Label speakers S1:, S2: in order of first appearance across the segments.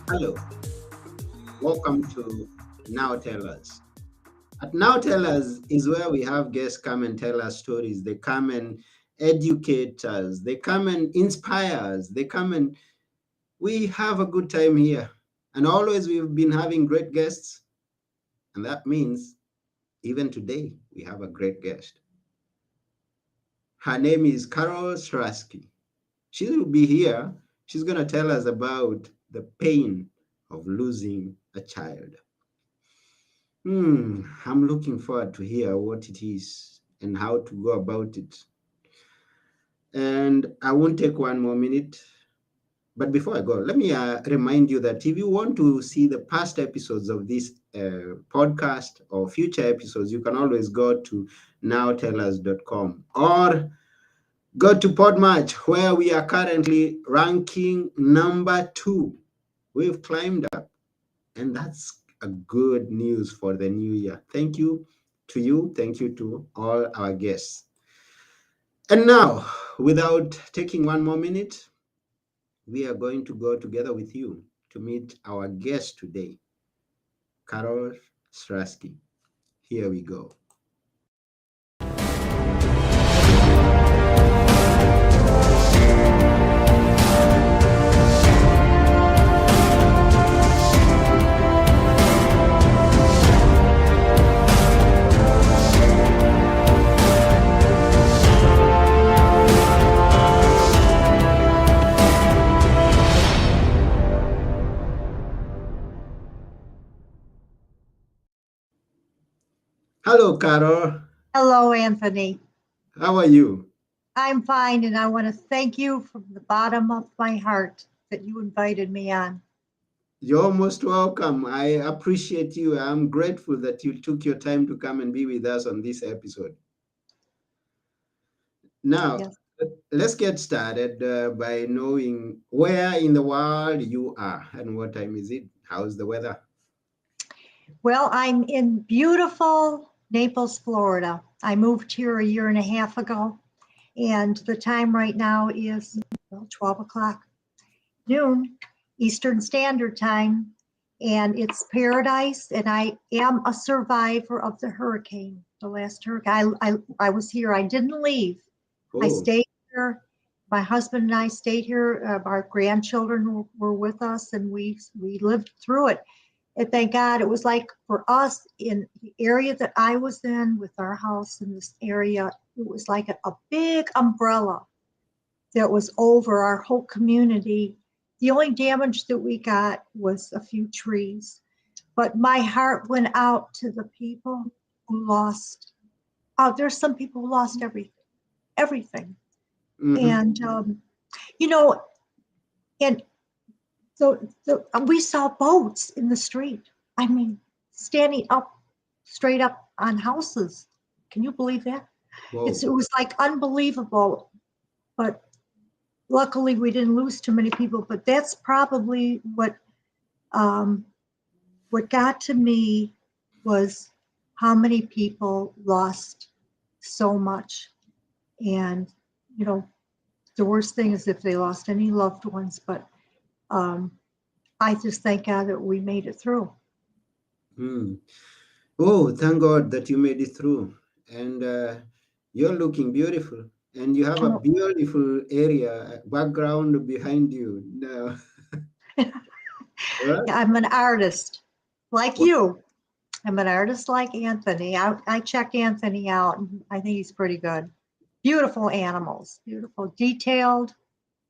S1: Hello, welcome to Now Tell Us. At Now Tell Us is where we have guests come and tell us stories. They come and educate us. They come and inspire us. They come and we have a good time here. And always we've been having great guests. And that means even today we have a great guest. Her name is Carole Sluski. She will be here. She's going to tell us about the pain of losing a child. I'm looking forward to hear what it is and how to go about it. And I won't take one more minute. But before I go, let me remind you that if you want to see the past episodes of this podcast or future episodes, you can always go to nowtellus.com or go to Podmatch, where we are currently ranking number 2. We've climbed up, and that's a good news for the new year. Thank you to you. Thank you to all our guests. And now, without taking one more minute, we are going to go together with you to meet our guest today, Carole Sluski. Here we go. Hello, Carole.
S2: Hello, Anthony.
S1: How are you?
S2: I'm fine, and I want to thank you from the bottom of my heart that you invited me on.
S1: You're most welcome. I appreciate you. I'm grateful that you took your time to come and be with us on this episode. Now,
S2: Yes.
S1: let's get started by knowing where in the world you are and what time is it? How's the weather?
S2: Well, I'm in beautiful Naples, Florida. I moved here a year and a half ago, and the time right now is 12 o'clock noon Eastern Standard Time, and it's paradise. And I am a survivor of the hurricane, the last hurricane. I was here. I didn't leave. I
S1: Oh,
S2: stayed here. My husband and I stayed here. Our grandchildren were with us, and we lived through it. And thank God, it was like for us in the area that I was in with our house in this area, it was like a big umbrella that was over our whole community. The only damage that we got was a few trees, but my heart went out to the people who lost. Oh, there's some people who lost everything.
S1: mm-hmm.
S2: And you know, and we saw boats in the street. I mean, standing up, straight up on houses. Can you believe that?
S1: Whoa.
S2: It was like unbelievable. But luckily, we didn't lose too many people. But that's probably what got to me was how many people lost so much. And you know, the worst thing is if they lost any loved ones. But I just thank God that we made it through.
S1: Mm. Oh, thank God that you made it through. And you're looking beautiful. And you have a
S2: Oh,
S1: beautiful area, background behind you. No. What?
S2: I'm an artist like
S1: What?
S2: you. I'm an artist like Anthony. I checked Anthony out, and I think he's pretty good. Beautiful animals, beautiful, detailed,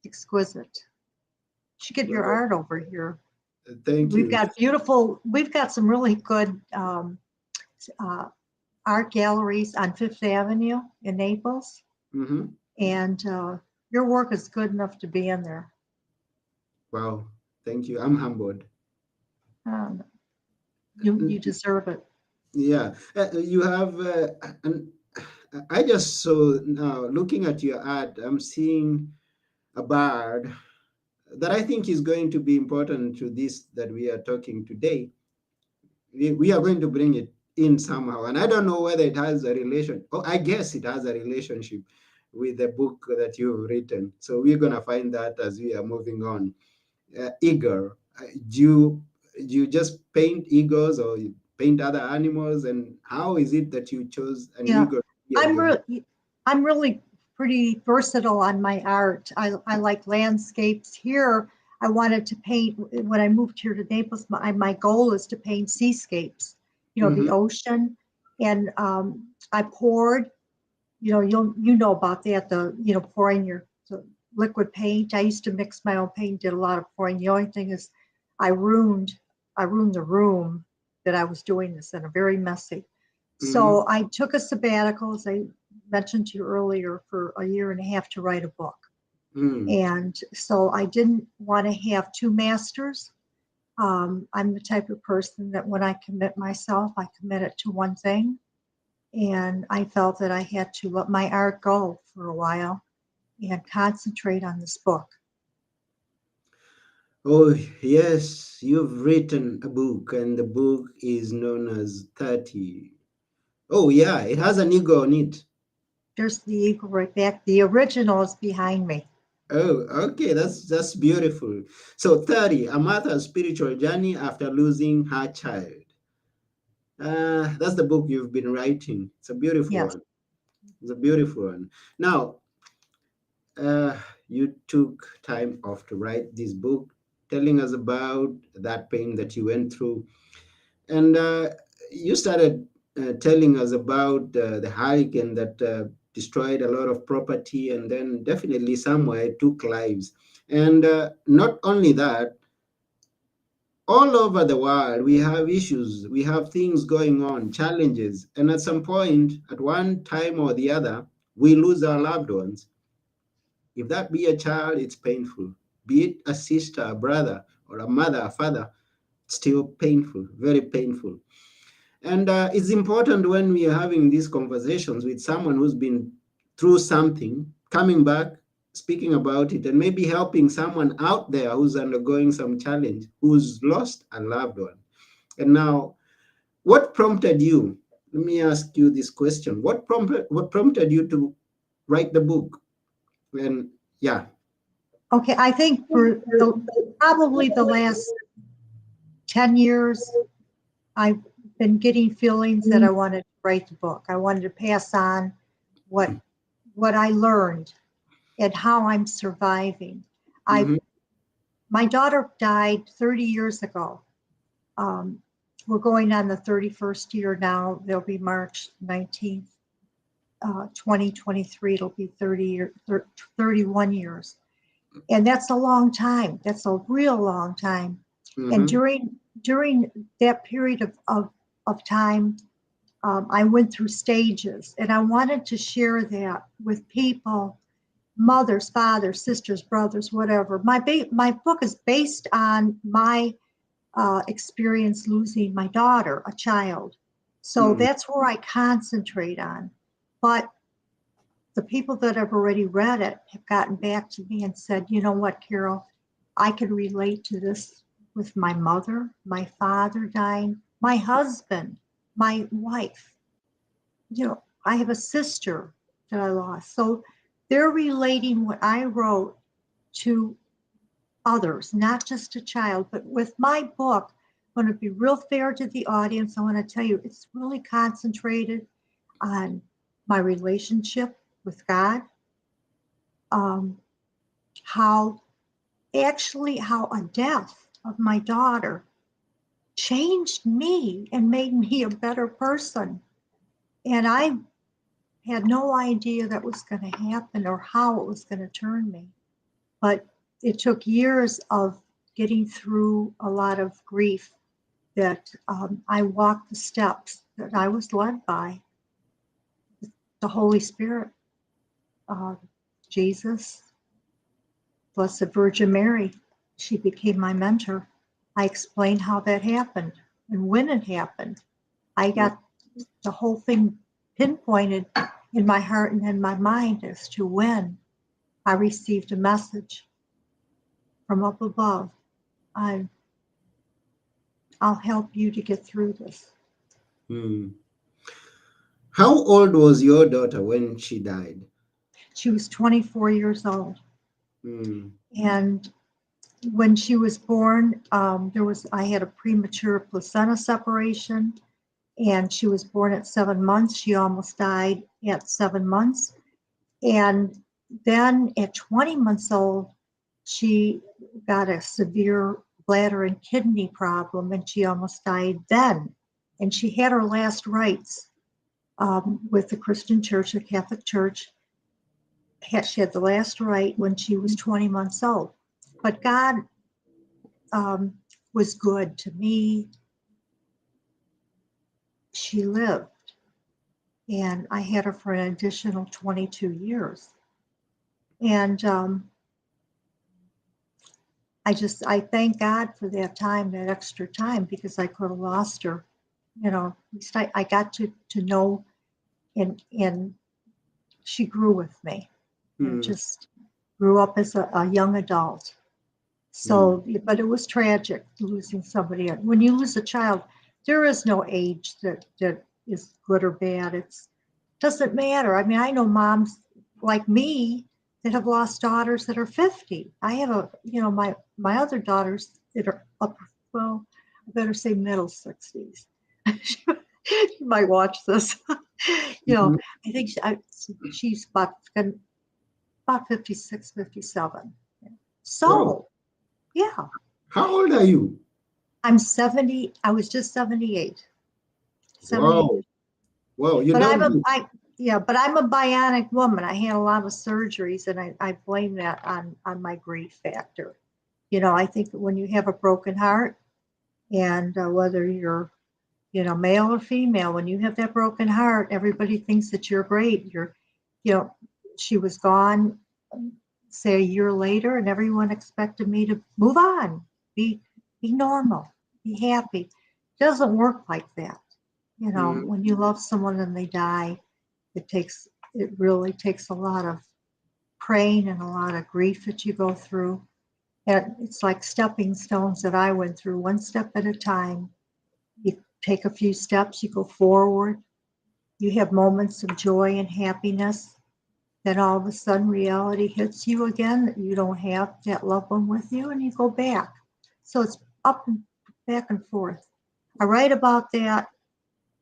S2: exquisite. You should get your
S1: Well,
S2: art over here.
S1: thank you.
S2: We've got some really good uh, art galleries on Fifth Avenue in Naples,
S1: Mm-hmm.
S2: and your work is good enough to be in there.
S1: Wow. Thank you. I'm humbled.
S2: Um, you deserve it.
S1: Yeah. You have, and I just saw now looking at your art, I'm seeing a bird that I think is going to be important to this that we are talking today. We are going to bring it in somehow, and I don't know whether it has a relation. Oh, I guess it has a relationship with the book that you've written. So we're going to find that as we are moving on. Eagle, do you just paint eagles, or you paint other animals? And how is it that you chose an
S2: Yeah,
S1: eagle to be on
S2: I'm
S1: your book?
S2: really, I'm really pretty versatile on my art. I like landscapes. Here, I wanted to paint, when I moved here to Naples, my goal is to paint seascapes, the
S1: Mhm.
S2: ocean. And I poured, you know about that, pouring the liquid paint. I used to mix my own paint, did a lot of pouring. The only thing is I ruined, I ruined the room that I was doing this in, a very messy.
S1: Mhm.
S2: So I took a sabbatical, as I mentioned to you earlier, for a year and a half to write a book.
S1: Mm.
S2: And so I didn't want to have two masters. I'm the type of person that when I commit myself, I commit it to one thing. And I felt that I had to let my art go for a while and concentrate on this book.
S1: Oh, yes, you've written a book, and the book is known as 30. Oh, yeah, it has an eagle on it.
S2: There's the eagle right back. The original is behind me.
S1: Oh, okay, that's beautiful. So 30, a mother's spiritual journey after losing her child. That's the book you've been writing. It's a beautiful
S2: Yes.
S1: one. It's a beautiful one. Now, uh, you took time off to write this book, telling us about that pain that you went through. And you started telling us about the hurricane that destroyed a lot of property, and then definitely somewhere it took lives. And not only that, all over the world, we have issues, we have things going on, challenges. And at some point, at one time or the other, we lose our loved ones. If that be a child, it's painful. Be it a sister, a brother, or a mother, a father, it's still painful, very painful. And it's important when we are having these conversations with someone who's been through something, coming back, speaking about it, and maybe helping someone out there who's undergoing some challenge, who's lost a loved one. And now, what prompted you? Let me ask you this question. What prompted you to write the book? And yeah.
S2: Okay, I think for probably the last 10 years, I've been getting feelings that I wanted to write the book. I wanted to pass on what what I learned and how I'm surviving. I
S1: Mm-hmm.
S2: My daughter died 30 years ago. Um, we're going on the 31st year now. There'll be March 19th, 2023. It'll be 31 years. And that's a long time. That's a real long time. And
S1: Mm-hmm.
S2: during that period of time, I went through stages, and I wanted to share that with people, mothers, fathers, sisters, brothers, whatever. My book is based on my experience losing my daughter, a child. So
S1: Mm-hmm.
S2: that's where I concentrate on. But the people that have already read it have gotten back to me and said, you know what, Carole, I can relate to this with my mother, my father dying, my husband, my wife. I have a sister that I lost. So they're relating what I wrote to others, not just a child. But with my book, I'm going to be real fair to the audience. I want to tell you it's really concentrated on my relationship with God, um, how how a death of my daughter changed me and made me a better person. And I had no idea that was going to happen or how it was going to turn me. But it took years of getting through a lot of grief that I walked the steps that I was led by the Holy Spirit, uh, Jesus, Blessed Virgin Mary. She became my mentor. I explained how that happened and when it happened. I got the whole thing pinpointed in my heart and in my mind as to when I received a message from up above. I, I'll help you to get through this.
S1: Mm. How old was your daughter when she died?
S2: She was 24 years old.
S1: Mm.
S2: And when she was born, I had a premature placenta separation, and she was born at 7 months. She almost died at 7 months. And then at 20 months old, she got a severe bladder and kidney problem, and she almost died then. And she had her last rites with the Christian Church, the Catholic Church. She had the last rite when she was 20 months old. But God was good to me. She lived, and I had her for an additional 22 years. And I thank God for that time, that extra time, because I could have lost her. You know, at least I got to know, and she grew with me, and
S1: Mm.
S2: just grew up as a young adult. So, but it was tragic losing somebody. When you lose a child, there is no age that is good or bad. It doesn't matter. I mean, I know moms like me that have lost daughters that are 50. I have my other daughters that are up, well, I better say middle 60s. You might watch this.
S1: Mhm.
S2: I think she's about 56, 57.
S1: Wow.
S2: So, yeah.
S1: How old are you?
S2: I'm 70. I was just 78. 78.
S1: Wow. Wow. You
S2: But
S1: don't look.
S2: but I'm a bionic woman. I had a lot of surgeries, and I blame that on my grief factor. I think when you have a broken heart, and whether you're, male or female, when you have that broken heart, everybody thinks that you're great. You know, she was gone, say a year later, and everyone expected me to move on, be normal, be happy. It doesn't work like that.
S1: Mm.
S2: When you love someone and they die, it really takes a lot of praying and a lot of grief that you go through. And it's like stepping stones that I went through, one step at a time. You take a few steps, you go forward, you have moments of joy and happiness. Then all of a sudden reality hits you again, that you don't have that loved one with you, and you go back. So it's up and back and forth. I write about that.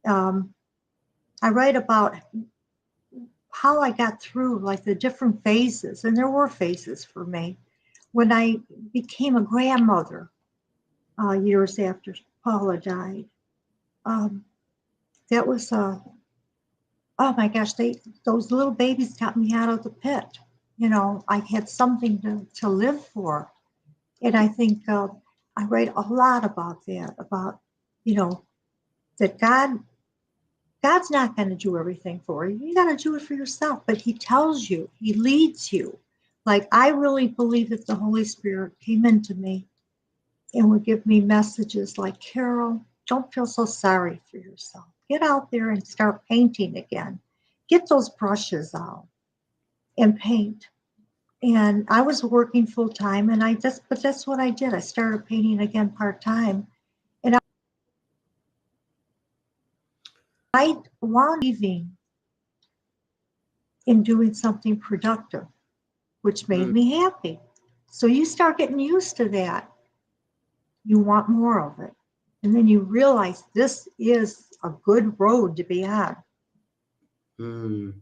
S2: I write about how I got through, like, the different phases, and there were phases for me. When I became a grandmother, years after Paula died, um, that was oh my gosh, those little babies got me out of the pit. I had something to live for. And I think I write a lot about that, about, you know, that God's not going to do everything for you. You got to do it for yourself. But He tells you, He leads you. Like, I really believe that the Holy Spirit came into me and would give me messages like, Carole, don't feel so sorry for yourself. Get out there and start painting again. Get those brushes out and paint. And I was working full time, and but that's what I did. I started painting again part time. And I wound leaving and doing something productive, which made
S1: Mm.
S2: me happy. So you start getting used to that. You want more of it. And then you realize this is a good road to be on.
S1: Mm.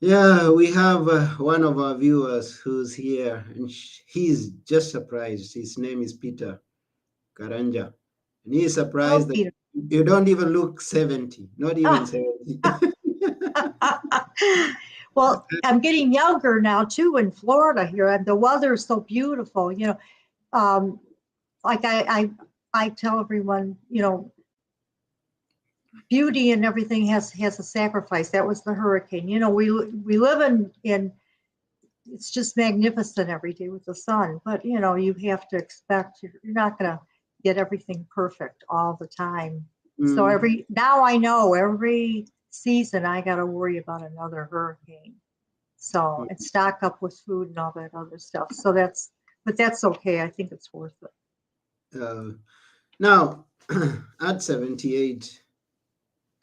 S1: Yeah, we have one of our viewers who's here, and he's just surprised. His name is Peter Karanja, and he's
S2: Hello,
S1: surprised that
S2: Peter.
S1: you don't even look 70, not even 70.
S2: Well, I'm getting younger now too in Florida here, and the weather is so beautiful. Um, like I tell everyone, beauty and everything has a sacrifice. That was the hurricane. We live in it's just magnificent every day with the sun, but you have to expect you're not going to get everything perfect all the time. So
S1: Mm.
S2: now I know every season I got to worry about another hurricane. So, and stock up with food and all that other stuff. But that's okay. I think it's worth it.
S1: Now, at 78,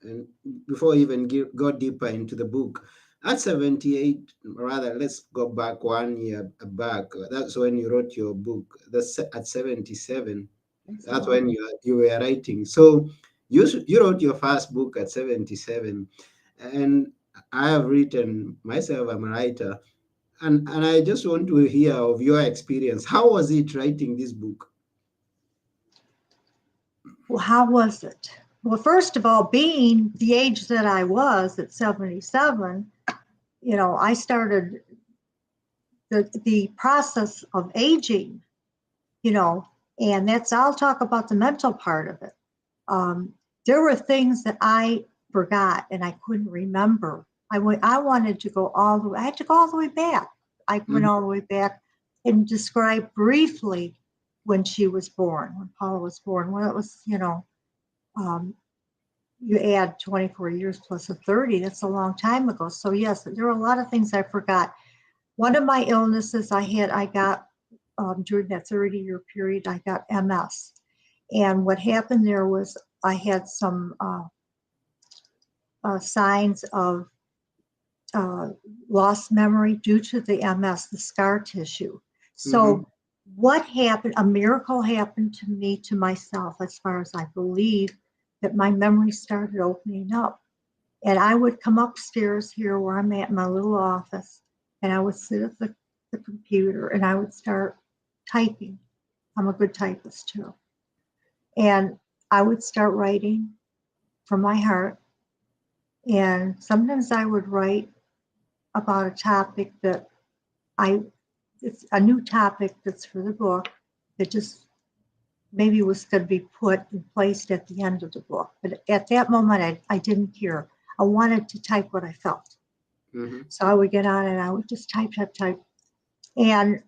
S1: and before I even go deeper into the book, At 78, rather, let's go back 1 year back. That's when you wrote your book. That's at 77. That's
S2: So,
S1: when you were writing. So you wrote your first book at 77, and I have written myself. I'm a writer, and I just want to hear of your experience. How was it writing this book?
S2: well, how was it? Well, first of all, being the age that I was at 77, I started the process of aging, you know, and I'll talk about the mental part of it. Um, there were things that I forgot and I couldn't remember. I wanted to go all the way, I had to go all the way back. I went
S1: Mhm,
S2: all the way back and describe briefly when she was born, when Paula was born, when it was, um, you add 24 years plus a 30, that's a long time ago. So yes, there are a lot of things I forgot. One of my illnesses I got during that 30-year period, I got MS. And what happened there was I had some signs of uh, lost memory due to the MS, the scar tissue.
S1: mhm,
S2: So what happened? A miracle happened to me, to myself, as far as I believe, that my memory started opening up. And I would come upstairs here where I'm at in my little office, and I would sit at the computer and I would start typing. I'm a good typist too. And I would start writing from my heart. And sometimes I would write about a topic that I, it's a new topic that's for the book that just maybe was going to be put and placed at the end of the book. But at that moment, I didn't care. I wanted to type what I felt.
S1: mhm.
S2: So I would get on and I would just type, type, type. And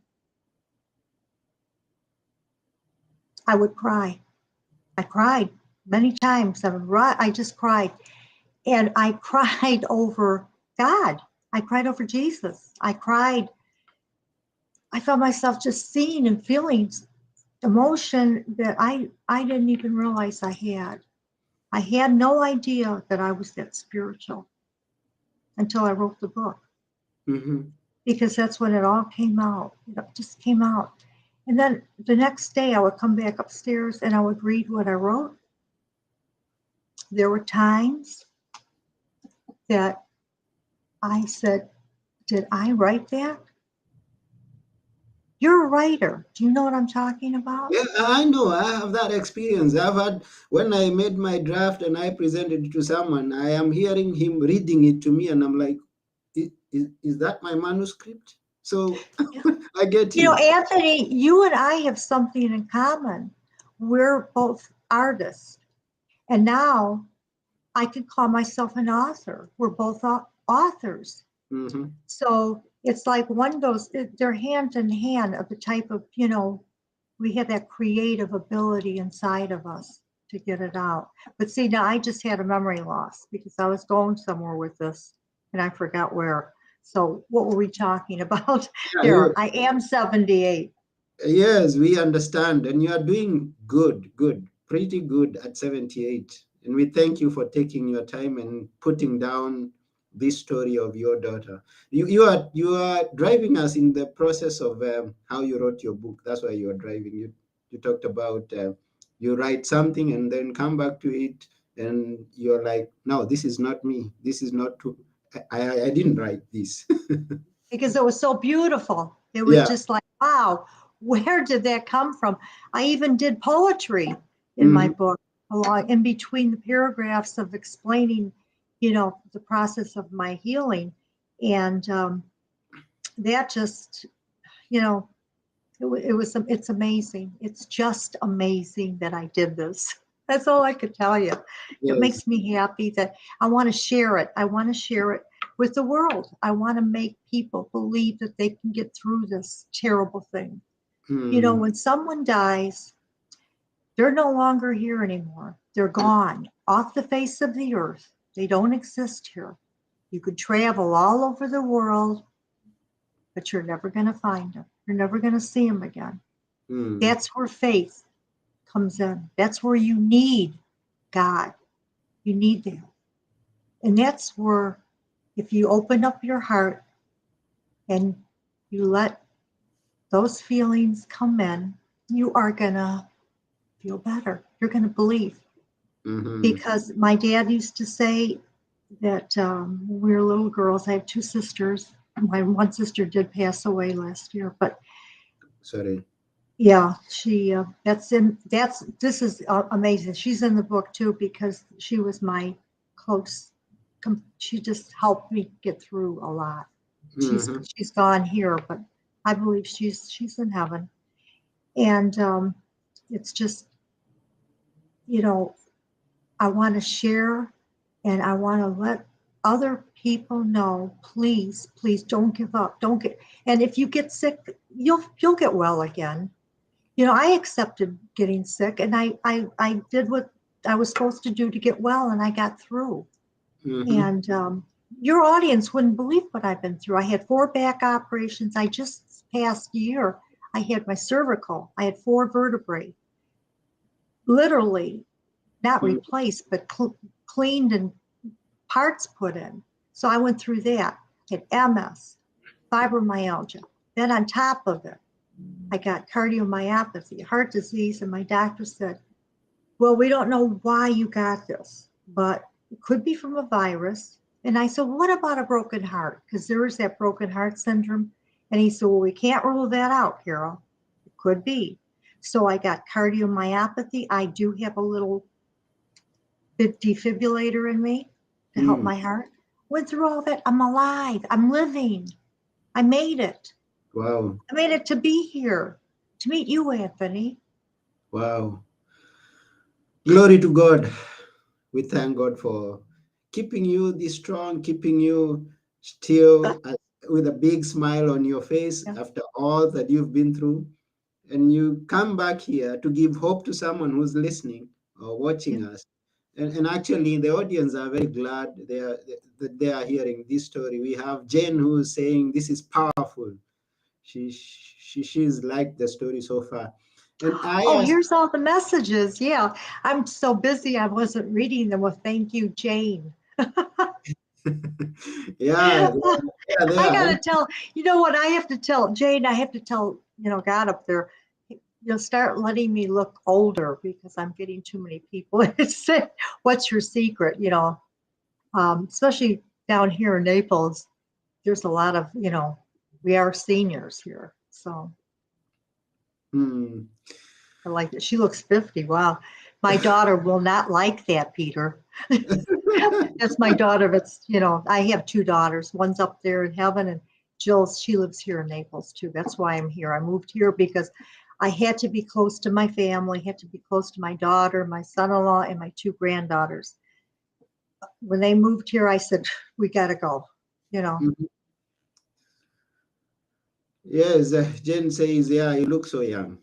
S2: I would cry. I cried many times. I just cried. And I cried over God. I cried over Jesus. I felt myself just seeing and feeling emotion that I didn't even realize I had. I had no idea that I was that spiritual until I wrote the book,
S1: Mhm.
S2: because that's when it all came out. It just came out. And then the next day I would come back upstairs and I would read what I wrote. There were times that I said, did I write that? You're a writer. Do you know what I'm talking about?
S1: Yeah, I know. I have that experience. I've had when I made my draft and I presented it to someone. I am hearing him reading it to me, and I'm like, "Is that my manuscript?" So I get you.
S2: Anthony, you and I have something in common. We're both artists. And now I could call myself an author. We're both authors.
S1: Hmm.
S2: So it's like one goes, they're hand in hand of the type of, we have that creative ability inside of us to get it out. But see, now I just had a memory loss because I was going somewhere with this and I forgot where. So what were we talking about?
S1: Yeah,
S2: There, I am 78.
S1: yes, we understand, and you are doing good, good, pretty good at 78. And we thank you for taking your time and putting down this story of your daughter. You are driving us in the process of how you wrote your book. That's why you are driving. You talked about you write something and then come back to it, and you're like, no, this is not me. This is not true. I didn't write this.
S2: Because it was so beautiful. It was
S1: Yeah.
S2: just like, wow, where did that come from? I even did poetry in my
S1: Hmm.
S2: book, along in between the paragraphs of explaining, the process of my healing. And that just, you know, it's amazing. It's just amazing that I did this. That's all I could tell you. It
S1: Yes.
S2: makes me happy that I want to share it. I want to share it with the world. I want to make people believe that they can get through this terrible thing.
S1: Hmm.
S2: When someone dies, they're no longer here anymore. They're gone off the face of the earth. They don't exist here. You could travel all over the world, but you're never going to find them. You're never going to see them again.
S1: Hmm.
S2: That's where faith comes in. That's where you need God. You need that. And that's where if you open up your heart and you let those feelings come in, you are going to feel better. You're going to believe.
S1: Mm-hmm.
S2: Because my dad used to say that when we were little girls, I have two sisters. My one sister did pass away last year, but
S1: Sorry.
S2: yeah, she this is amazing. She's in the book too because she was my close. She just helped me get through a lot. She's
S1: Mm-hmm.
S2: she's gone here, but I believe she's in heaven. And it's just, you know, I want to share and I want to let other people know, please, please don't give up. Don't get, and if you get sick, you'll get well again. You know, I accepted getting sick and I did what I was supposed to do to get well and I got through.
S1: Mm-hmm.
S2: And your audience wouldn't believe what I've been through. I had 4 back operations. I just past year, I had my cervical. I had 4 vertebrae, literally not replaced, but cleaned and parts put in. So I went through that. I had MS, fibromyalgia. Then on top of it, I got cardiomyopathy, heart disease, and my doctor said, well, we don't know why you got this, but it could be from a virus. And I said, what about a broken heart? Because there is that broken heart syndrome. And he said, well, we can't rule that out, Carole. It could be. So I got cardiomyopathy. I do have a little defibrillator in me to help
S1: Mm.
S2: my heart. Went through all that. I'm alive. I'm living. I made it.
S1: Wow.
S2: I made it to be here, to meet you, Anthony.
S1: Wow. Glory to God. We thank God for keeping you this strong, keeping you still with a big smile on your face
S2: Yeah.
S1: after all that you've been through. And you come back here to give hope to someone who's listening or
S2: Yeah.
S1: watching us. And actually, the audience are very glad that they are hearing this story. We have Jane who is saying this is powerful. She's liked the story so far. And I
S2: Oh,
S1: asked,
S2: here's all the messages. Yeah. I'm so busy I wasn't reading them. Well, thank you, Jane.
S1: yeah, yeah, they
S2: I
S1: are.
S2: gotta tell, you know what I have to tell Jane, I have to tell, God up there, you'll start letting me look older because I'm getting too many people. Say, what's your secret? Especially down here in Naples, there's a lot of, we are seniors here. So
S1: Hmm.
S2: I like that. She looks 50. Wow. My daughter will not like that, Peter. That's my daughter. That's, I have 2 daughters. One's up there in heaven, and Jill, she lives here in Naples too. That's why I'm here. I moved here because I had to be close to my family, had to be close to my daughter, my son-in-law, and my 2 granddaughters. When they moved here, I said, we got to go, you know.
S1: Mhm. Yes, Jen says, yeah, you look so young.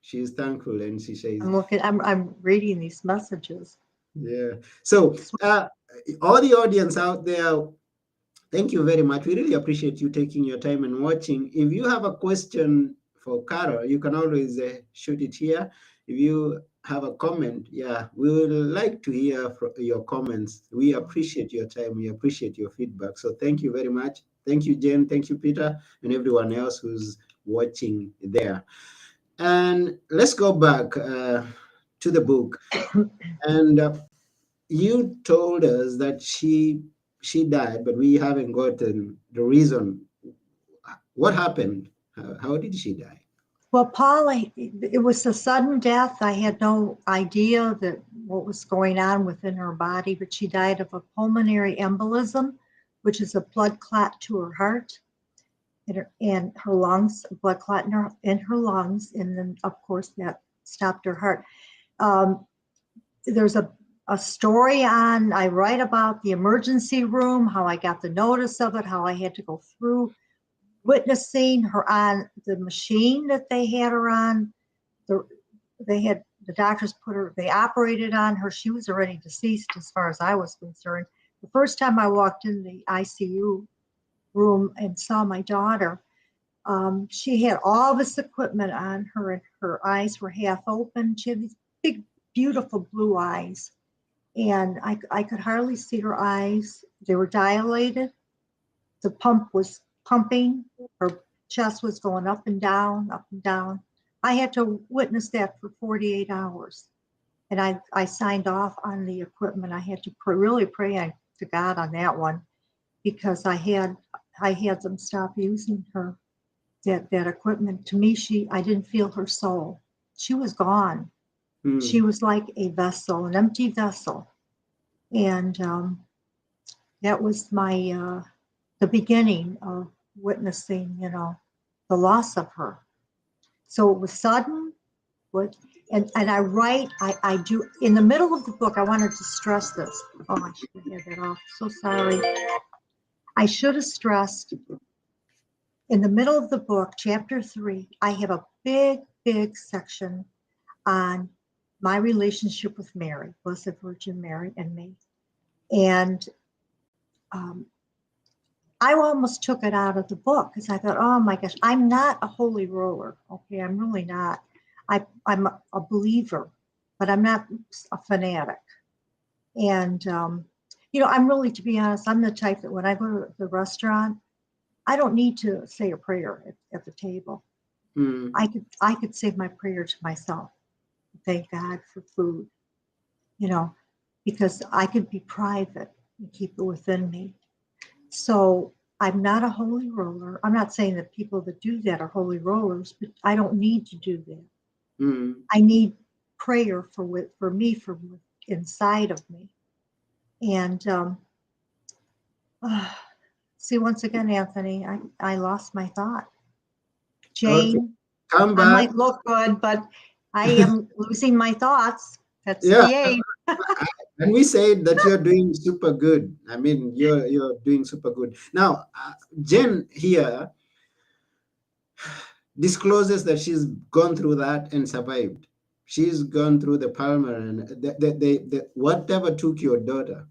S1: She's thankful and she says,
S2: I'm reading these messages.
S1: yeah. So, all the audience out there, thank you very much. We really appreciate you taking your time and watching. If you have a question for Carole, you can always shoot it here. If you have a comment, yeah, we would like to hear your comments. We appreciate your time. We appreciate your feedback. So thank you very much. Thank you, Jen. Thank you, Peter, and everyone else who's watching there. And let's go back to the book. And you told us that she died, but we haven't gotten the reason. What happened? How did she die?
S2: Well, Paula, it was a sudden death. I had no idea that what was going on within her body, but she died of a pulmonary embolism, which is a blood clot to her heart and her lungs, a blood clot in her lungs, and then of course that stopped her heart. Um, there's a story I write about the emergency room, how I got the notice of it, how I had to go through witnessing her on the machine that they had her on. The, the doctors they operated on her. She was already deceased as far as I was concerned. The first time I walked in the ICU room and saw my daughter, she had all this equipment on her and her eyes were half open. She had these big, beautiful blue eyes. And I could hardly see her eyes. they were dilated. The pump was pumping. Her chest was going up and down, up and down. I had to witness that for 48 hours. And I signed off on the equipment. I had to really pray to God on that one, because I had them stop using her, that equipment. To me, I didn't feel her soul. She was gone. She was like a vessel, an empty vessel. And that was the beginning of witnessing, the loss of her. So it was sudden. And I do, in the middle of the book, I wanted to stress this. Oh, I should have had that off. So sorry. I should have stressed, in the middle of the book, chapter 3, I have a big, big section on my relationship with Mary, Blessed Virgin Mary, and me. And I almost took it out of the book because I thought, oh my gosh, I'm not a holy roller. Okay, I'm really not. I'm a believer, but I'm not a fanatic. And, I'm really, to be honest, I'm the type that when I go to the restaurant, I don't need to say a prayer at the table. I could say my prayer to myself. Thank God for food, because I could be private and keep it within me. So I'm not a holy roller. I'm not saying that people that do that are holy rollers, but I don't need to do that. I need prayer for me, from inside of me. And see, once again, Anthony, I lost my thought. Jane,
S1: Okay. Come
S2: I
S1: back.
S2: might look good, but I am losing my thoughts. That's
S1: Yeah.
S2: the age.
S1: And we said that you're doing super good. I mean, you're doing super good. Now, Jen here discloses that she's gone through that and survived. She's gone through the Palmer and the whatever took your daughter.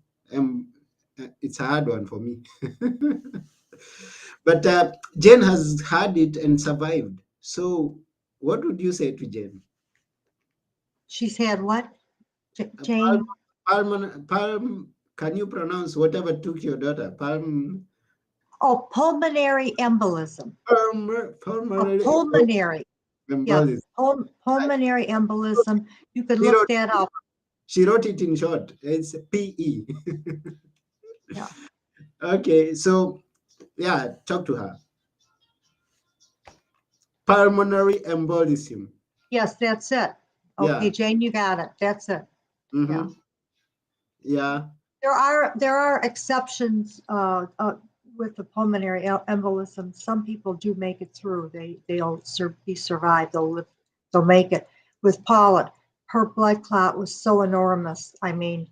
S1: It's a hard one for me. But Jen has had it and survived. So, what would you say to Jen?
S2: She's had what? Jane?
S1: Can you pronounce whatever took your daughter?
S2: Oh, pulmonary embolism.
S1: Pulmonary
S2: Pulmonary. Yes,
S1: embolism.
S2: pulmonary embolism. You could look that up.
S1: She wrote it in short. It's PE.
S2: Yeah.
S1: Okay, so yeah, talk to her. Pulmonary embolism.
S2: Yes, that's it. Okay,
S1: Yeah.
S2: Jane, you got it. That's it.
S1: Mm-hmm. Yeah.
S2: There are exceptions with the pulmonary embolism. Some people do make it through. They'll survive. They'll make it. With Paula, her blood clot was so enormous. I mean,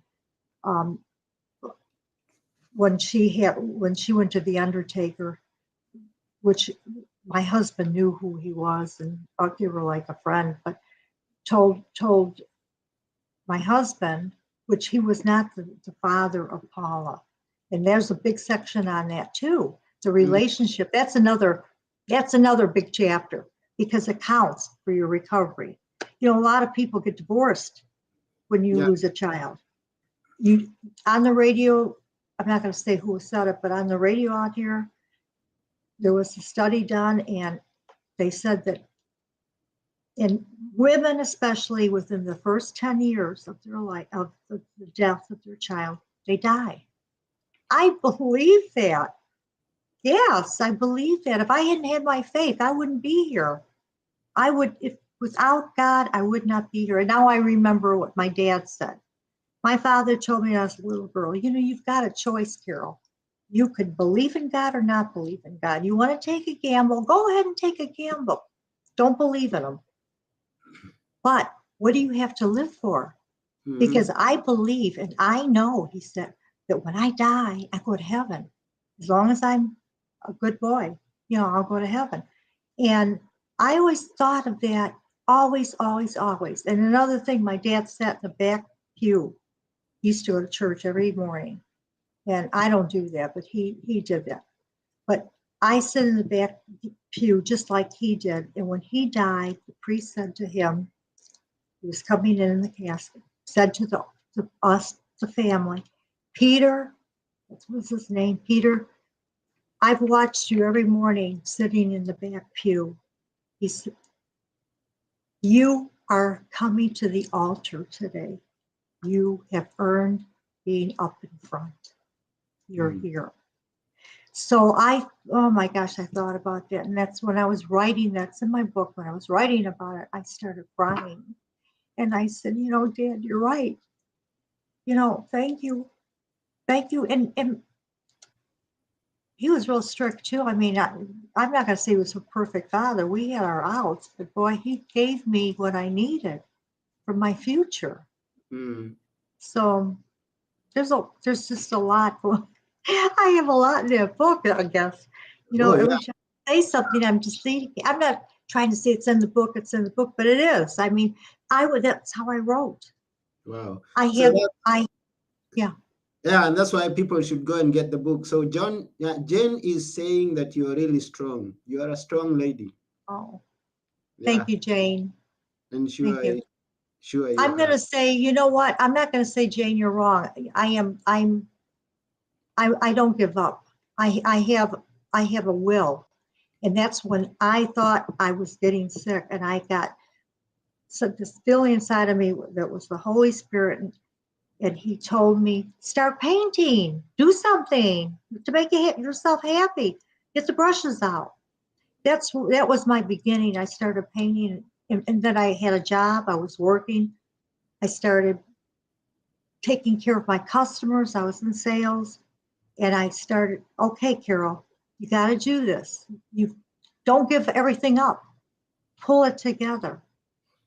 S2: when she went to the undertaker, which my husband knew who he was, and I'll give her like a friend, but told my husband, which he was not the father of Paula. And there's a big section on that too. The relationship, that's another big chapter, because it counts for your recovery. A lot of people get divorced when you lose a child. On the radio, I'm not going to say who said it, but on the radio out here, there was a study done, and they said that in women, especially within the first 10 years of their life, of the death of their child, they die. I believe that. Yes, I believe that. If I hadn't had my faith, I wouldn't be here. Without God, I would not be here. And now I remember what my dad said. My father told me when I was a little girl, you've got a choice, Carole. You could believe in God or not believe in God. You want to take a gamble, go ahead and take a gamble. Don't believe in him. But what do you have to live for? Because I believe, and I know, he said, that when I die, I go to heaven. As long as I'm a good boy, I'll go to heaven. And I always thought of that, always, always, always. And another thing, my dad sat in the back pew. He used to go to church every morning. And I don't do that, but he did that. But I sit in the back pew just like he did. And when he died, the priest said to him, he was coming in the casket, said to us, the family, Peter, what was his name? Peter. I've watched you every morning sitting in the back pew. He's, you are coming to the altar today. You have earned being up in front. You're here. So oh my gosh, I thought about that. And that's when I was writing, that's in my book. When I was writing about it, I started crying. And I said, Dad, you're right. Thank you. Thank you. And he was real strict too. I mean, I'm not going to say he was a perfect father. We had our outs, but boy, he gave me what I needed for my future.
S1: Mm.
S2: So there's just a lot. I have a lot in that book, I guess.
S1: Oh, yeah.
S2: Every time I say something, I'm just thinking. I'm not trying to say it's in the book. It's in the book, but it is. I mean, that's how I wrote.
S1: Wow.
S2: Yeah.
S1: Yeah, and that's why people should go and get the book. So Jen is saying that you are really strong. You are a strong lady.
S2: Oh,
S1: Yeah,
S2: thank you, Jane.
S1: and
S2: Thank you.
S1: sure you
S2: I'm
S1: are.
S2: gonna say, you know what? I'm not gonna say, Jane, you're wrong. I don't give up. I have a will. And that's when I thought I was getting sick, and I got this feeling inside of me that was the Holy Spirit. And he told me, start painting, do something to make yourself happy. Get the brushes out. That was my beginning. I started painting, and then I had a job. I was working. I started taking care of my customers. I was in sales, and I started, okay, Carole, you got to do this. You don't give everything up. Pull it together.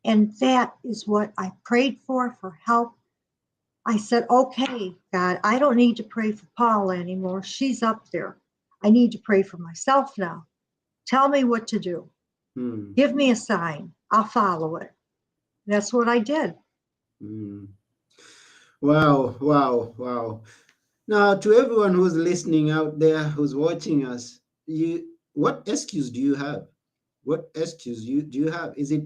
S2: And that is what I prayed for help. I said, okay, God, I don't need to pray for Paula anymore. She's up there. I need to pray for myself now. Tell me what to do.
S1: Hmm.
S2: Give me a sign. I'll follow it. That's what I did.
S1: Hmm. Wow, wow, wow. Now, to everyone who's listening out there, who's watching us, what excuse do you have? What excuse do you have? Is it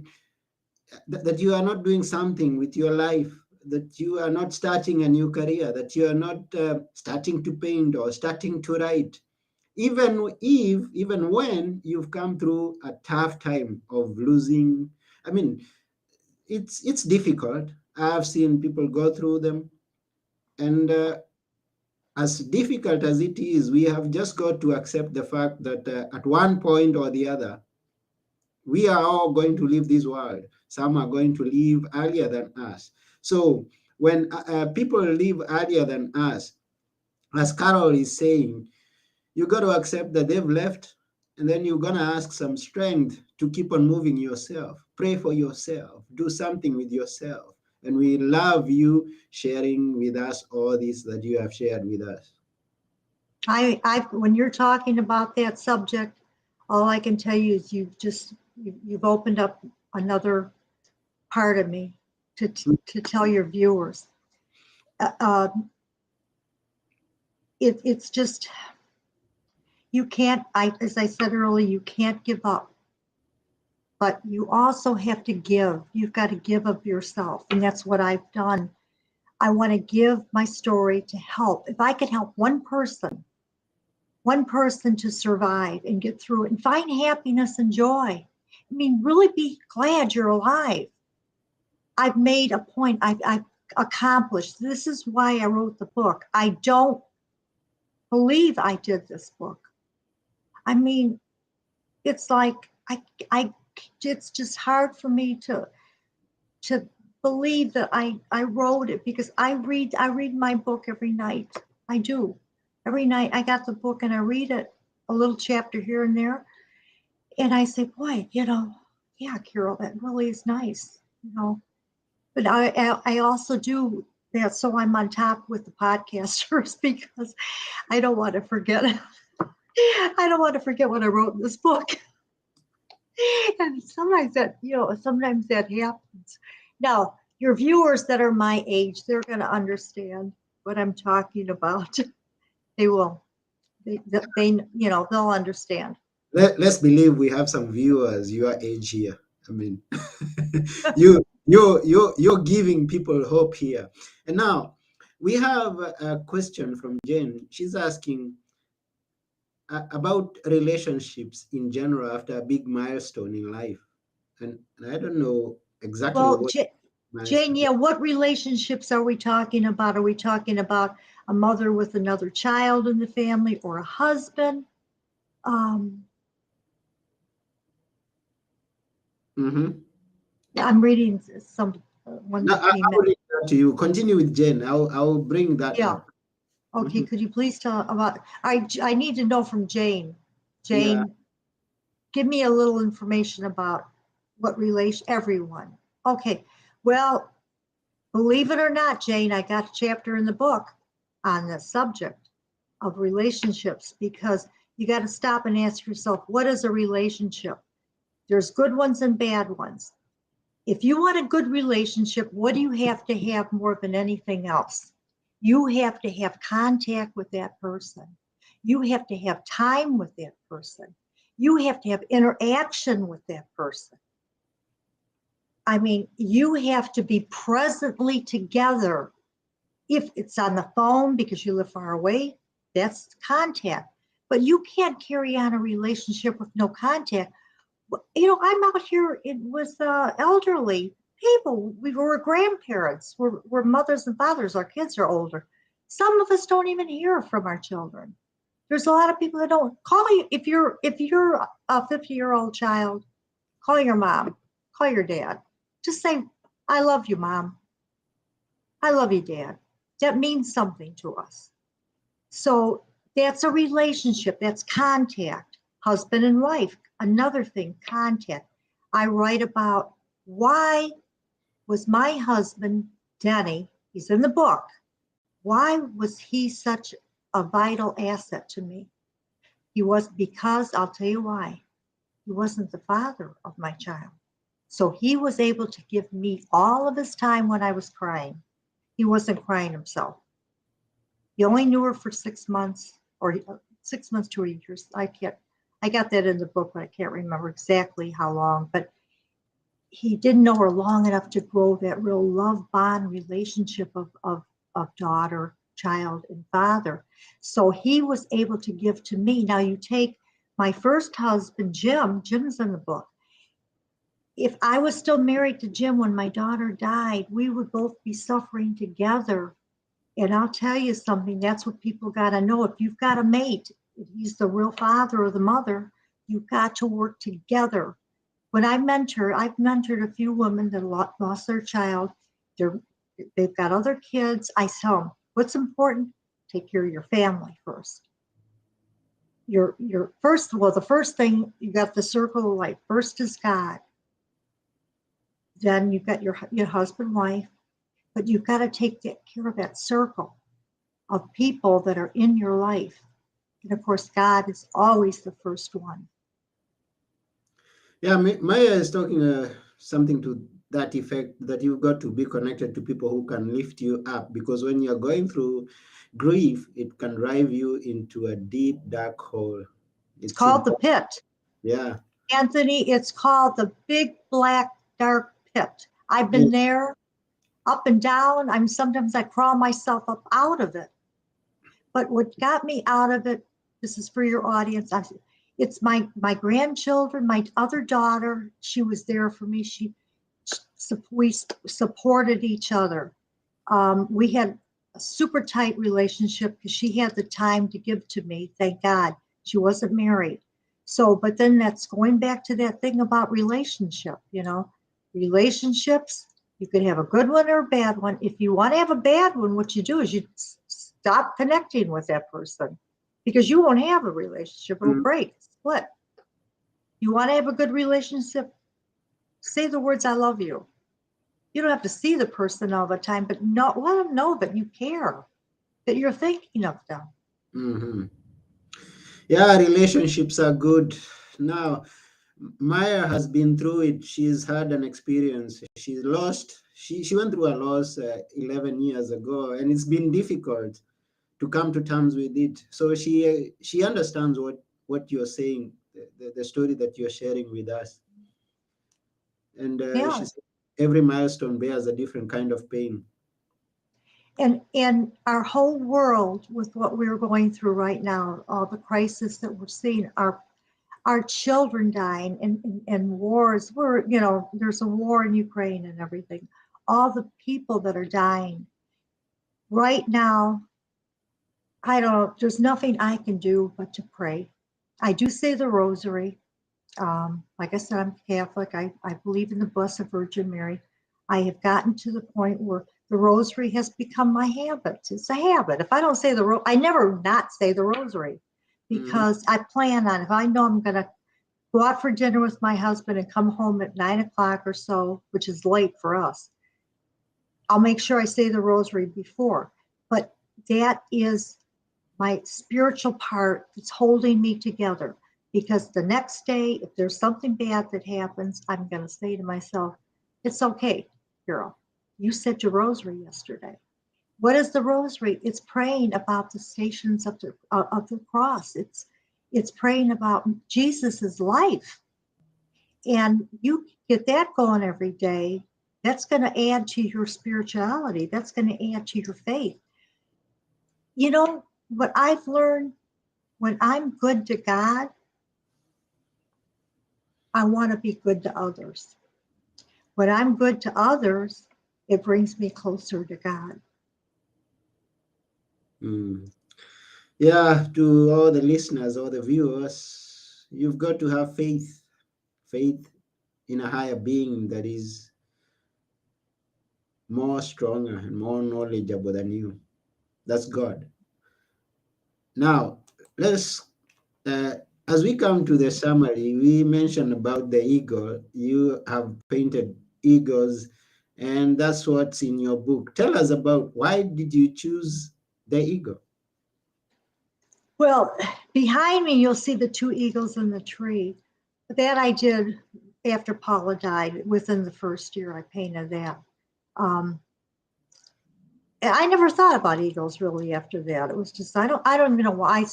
S1: that you are not doing something with your life, that you are not starting a new career, that you are not starting to paint or starting to write, even when you've come through a tough time of losing? I mean, it's difficult. I've seen people go through them, and as difficult as it is, we have just got to accept the fact that at one point or the other, we are all going to leave this world. Some are going to leave earlier than us. So when people leave earlier than us, as Carole is saying, you got to accept that they've left, and then you're going to ask some strength to keep on moving yourself. Pray for yourself. Do something with yourself. And we love you sharing with us all this that you have shared with us.
S2: When you're talking about that subject, all I can tell you is you've opened up another part of me to tell your viewers. Uh, it's just, you can't, as I said earlier, you can't give up, but you also have to give. You've got to give of yourself. And that's what I've done. I want to give my story to help. If I could help one person to survive and get through it and find happiness and joy. I mean, really be glad you're alive. I've made a point. I've accomplished. This is why I wrote the book. I don't believe I did this book. I mean, it's like it's just hard for me to believe that I wrote it, because I read my book every night. I do. Every night I got the book and I read it, a little chapter here and there. And I say, boy, yeah, Carole, that really is nice, But I also do that so I'm on top with the podcasters, because I don't want to forget. I don't want to forget what I wrote in this book. And sometimes that happens. Now, your viewers that are my age, they're going to understand what I'm talking about. They will. They'll understand.
S1: Let's believe we have some viewers your age here. I mean, you're giving people hope here. And now, We have a question from Jane. She's asking about relationships in general after a big milestone in life. And I don't know exactly
S2: Well,
S1: what
S2: Jane,
S1: milestone.
S2: yeah, what relationships are we talking about? Are we talking about a mother with another child in the family or a husband? Um,
S1: Mm-hmm.
S2: I'm reading some one
S1: No,
S2: that came in.
S1: I'll leave that to you. Continue with Jane. I'll bring that
S2: Yeah.
S1: up.
S2: Okay.
S1: Mhm.
S2: Could you please tell about? I need to know from Jane.
S1: Yeah.
S2: Jane, give me a little information about what relation everyone. Okay. Well, believe it or not, Jane, I got a chapter in the book on the subject of relationships because you got to stop and ask yourself, what is a relationship? There's good ones and bad ones. If you want a good relationship, what do you have to have more than anything else? You have to have contact with that person. You have to have time with that person. You have to have interaction with that person. I mean, you have to be presently together. If it's on the phone because you live far away, that's contact. But you can't carry on a relationship with no contact. I'm out here with elderly people. We were grandparents. We're mothers and fathers. Our kids are older. Some of us don't even hear from our children. There's a lot of people that don't call you. If you're a 50-year-old child, call your mom, call your dad. Just say, "I love you, mom. I love you, dad." That means something to us. So that's a relationship. That's contact. Husband and wife. Another thing, contact. I write about why was my husband, Denny, he's in the book, why was he such a vital asset to me? He was because I'll tell you why. He wasn't the father of my child. So he was able to give me all of his time when I was crying. He wasn't crying himself. He only knew her for 6 months or 6 months to a year. I got that in the book, but I can't remember exactly how long. But he didn't know her long enough to grow that real love bond relationship of daughter, child, and father. So he was able to give to me. Now you take my first husband, Jim's in the book. If I was still married to Jim when my daughter died, we would both be suffering together. And I'll tell you something, that's what people got to know. If you've got a mate, if he's the real father or the mother, you've got to work together. When I've mentored a few women that lost their child. They've got other kids. I tell them, what's important? Take care of your family first. Your first, well, the first thing, you got the circle of life. First is God. Then you've got your husband, wife, but you've got to take care of that circle of people that are in your life. And of course, God is always the first one.
S1: Yeah, Maya is talking something to that effect, that you've got to be connected to people who can lift you up, because when you're going through grief, it can drive you into a deep, dark hole.
S2: It's
S1: It's
S2: called the
S1: important.
S2: pit.
S1: Yeah.
S2: Anthony, it's called the big black dark pit. I've been
S1: And
S2: there up and down. Sometimes I crawl myself up out of it. But what got me out of it, this is for your audience. It's my grandchildren, my other daughter. She was there for me. We supported each other. We had a super tight relationship because she had the time to give to me. Thank God she wasn't married. So, but then that's going back to that thing about relationship. Relationships. You could have a good one or a bad one. If you want to have a bad one, what you do is you stop connecting with that person because you won't have a relationship. It'll
S1: mm,
S2: break, split. You want to have a good relationship? Say the words, "I love you." You don't have to see the person all the time, but let them know that you care, that you're thinking of them.
S1: mhm. Yeah, relationships are good. Now, Maya has been through it. She's had an experience. She's lost. She went through a loss 11 years ago, and it's been difficult to come to terms with it. So she understands what you're saying, the story that you're sharing with us. And
S2: Yeah.
S1: she said every milestone bears a different kind of pain.
S2: And our whole world with what we're going through right now, all the crisis that we're seeing, our children dying and wars. There's a war in Ukraine and everything. All the people that are dying right now, I don't, there's nothing I can do but to pray. I do say the rosary. Like I said, I'm Catholic. I believe in the Blessed Virgin Mary. I have gotten to the point where the rosary has become my habit. It's a habit. If I don't say I never not say the rosary because I plan on, if I know I'm going to go out for dinner with my husband and come home at 9 o'clock or so, which is late for us, I'll make sure I say the rosary before. But that is my spiritual part that's holding me together. Because the next day, if there's something bad that happens, I'm going to say to myself, it's okay, Carole. You said your rosary yesterday. What is the rosary? It's praying about the stations of the cross. It's praying about Jesus's life. And you get that going every day. That's going to add to your spirituality. That's going to add to your faith. You know, what I've learned, when I'm good to God, I want to be good to others. When I'm good to others, it brings me closer to God.
S1: Yeah, to all the listeners, all the viewers, you've got to have faith in a higher being that is more stronger and more knowledgeable than you. That's God. Now, let's, as we come to the summary, we mentioned about the eagle. You have painted eagles, and that's what's in your book. Tell us about why did you choose the eagle?
S2: Well, behind me, you'll see the two eagles in the tree. That I did after Paula died. Within the first year, I painted that. I never thought about eagles really after that. It was just, I don't even know why.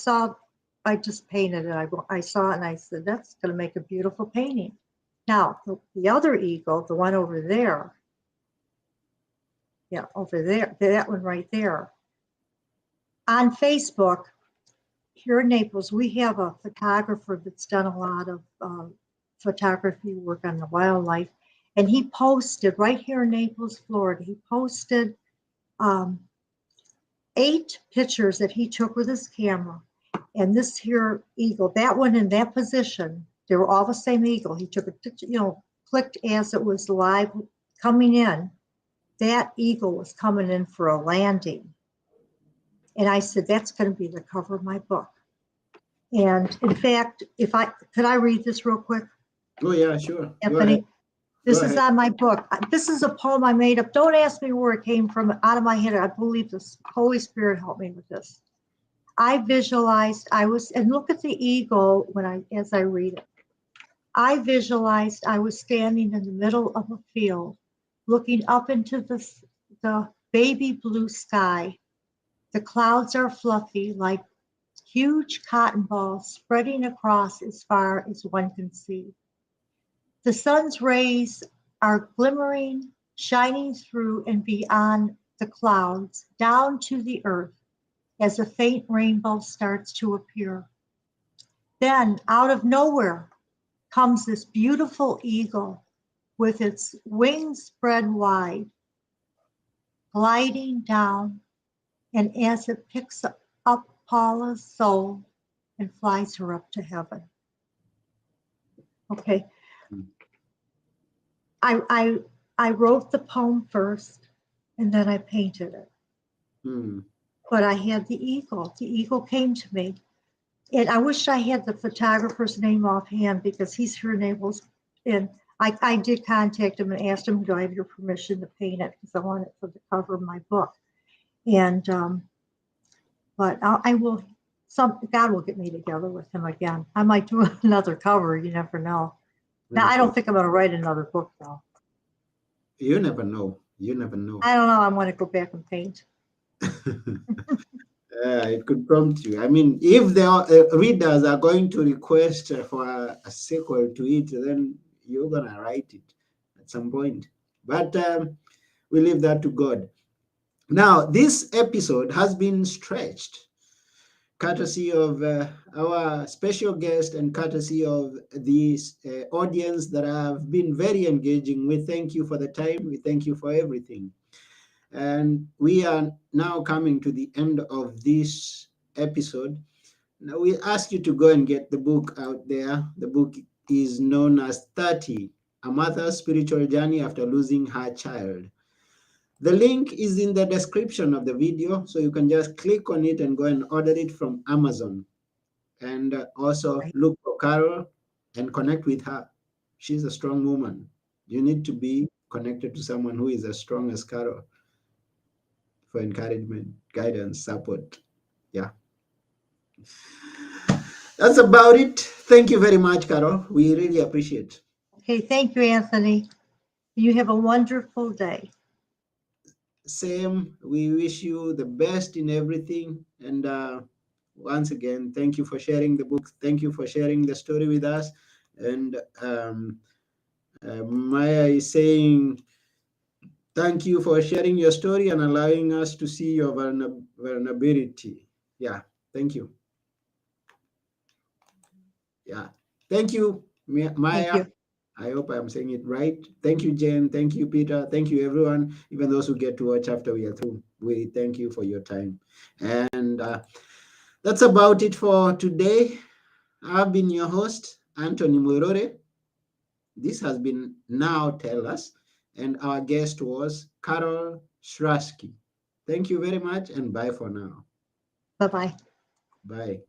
S2: I just painted it. I saw it and I said, that's going to make a beautiful painting. Now, the other eagle, the one over there, yeah, over there, that one right there. On Facebook, here in Naples, we have a photographer that's done a lot of photography work on the wildlife. And he posted right here in Naples, Florida, he posted 8 pictures that he took with his camera. And this here eagle, that one in that position, they were all the same eagle. He took a picture, clicked as it was live coming in. That eagle was coming in for a landing. And I said, that's going to be the cover of my book. And in fact, could I read this real quick?
S1: Oh yeah, sure.
S2: Anthony, this is on my book. This is a poem I made up. Don't ask me where it came from, out of my head. I believe the Holy Spirit helped me with this. I visualized and look at the eagle as I read it. I visualized I was standing in the middle of a field, looking up into the baby blue sky. The clouds are fluffy like huge cotton balls spreading across as far as one can see. The sun's rays are glimmering, shining through and beyond the clouds, down to the earth as a faint rainbow starts to appear. Then, out of nowhere, comes this beautiful eagle with its wings spread wide, gliding down, and as it picks up Paula's soul and flies her up to heaven. Okay. I wrote the poem first, and then I painted it. But I had the eagle. The eagle came to me. And I wish I had the photographer's name offhand because he's here in Naples. And I did contact him and asked him, do I have your permission to paint it? Because I want it for the cover of my book. And, but God will get me together with him again. I might do another cover. You never know. Now, I don't think I'm going to write another book, though.
S1: You never know. You never know.
S2: I don't know. I want to go back and paint.
S1: It could prompt you. I mean, if the readers are going to request for a sequel to it, then you're gonna write it at some point. But we leave that to God. Now, this episode has been stretched courtesy of our special guest and courtesy of this audience that have been very engaging. We thank you for the time. We thank you for everything. And we are now coming to the end of this episode. Now, we ask you to go and get the book out there. The book is known as 30, A Mother's Spiritual Journey After Losing Her Child. The link is in the description of the video, so you can just click on it and go and order it from Amazon. And also
S2: Right.
S1: look for Carole and connect with her. She's a strong woman. You need to be connected to someone who is as strong as Carole for encouragement, guidance, support. Yeah, that's about it. Thank you very much, Carole. We really appreciate.
S2: Okay, thank you, Anthony. You have a wonderful day.
S1: Same. We wish you the best in everything. And once again, thank you for sharing the book. Thank you for sharing the story with us. And Maya is saying, thank you for sharing your story and allowing us to see your vulnerability. Yeah, thank you. Yeah, thank you,
S2: Thank
S1: Maya.
S2: you.
S1: I hope I'm saying it right. Thank you, Jen. Thank you, Peter. Thank you, everyone. Even those who get to watch after we are through. We thank you for your time. And that's about it for today. I've been your host, Anthony Murore. This has been Now Tell Us, and our guest was Carole Sluski. Thank you very much, and bye for now.
S2: Bye-bye.
S1: Bye.